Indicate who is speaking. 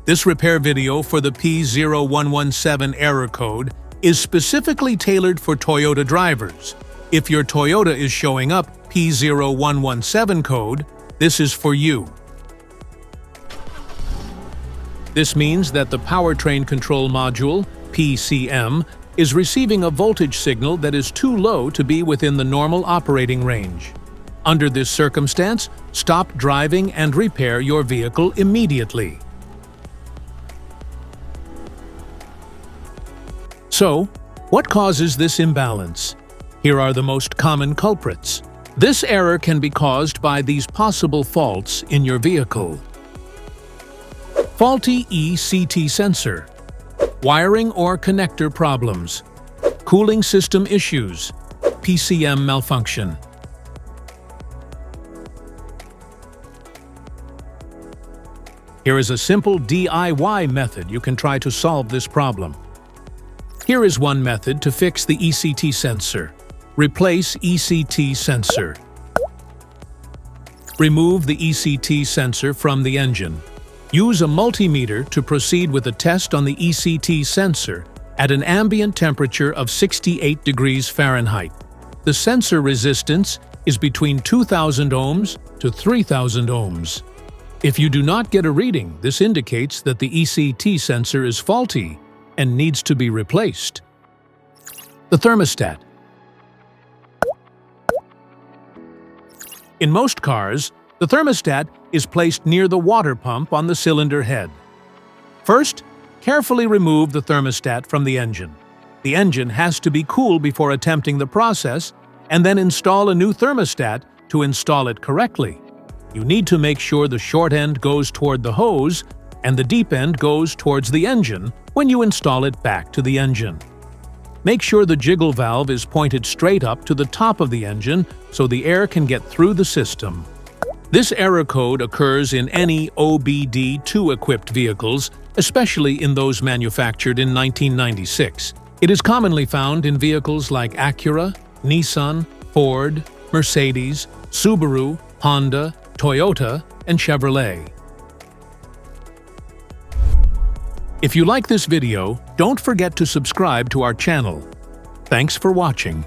Speaker 1: This repair video for the P0117 error code is specifically tailored for Toyota drivers. If your Toyota is showing up P0117 code, this is for you. This means that the Powertrain Control Module, PCM, is receiving a voltage signal that is too low to be within the normal operating range. Under this circumstance, stop driving and repair your vehicle immediately. So, what causes this imbalance? Here are the most common culprits. This error can be caused by these possible faults in your vehicle. Faulty ECT sensor, wiring or connector problems, cooling system issues, PCM malfunction. Here is a simple DIY method you can try to solve this problem. Here is one method to fix the ECT sensor. Replace ECT sensor. Remove the ECT sensor from the engine. Use a multimeter to proceed with a test on the ECT sensor at an ambient temperature of 68 degrees Fahrenheit. The sensor resistance is between 2,000 ohms to 3,000 ohms. If you do not get a reading, this indicates that the ECT sensor is faulty and needs to be replaced. The thermostat. In most cars, the thermostat is placed near the water pump on the cylinder head. First, carefully remove the thermostat from the engine. The engine has to be cool before attempting the process, and then install a new thermostat to install it correctly. You need to make sure the short end goes toward the hose and the deep end goes towards the engine when you install it back to the engine. Make sure the jiggle valve is pointed straight up to the top of the engine so the air can get through the system. This error code occurs in any OBD2 equipped vehicles, especially in those manufactured in 1996. It is commonly found in vehicles like Acura, Nissan, Ford, Mercedes, Subaru, Honda, Toyota, and Chevrolet. If you like this video, don't forget to subscribe to our channel. Thanks for watching.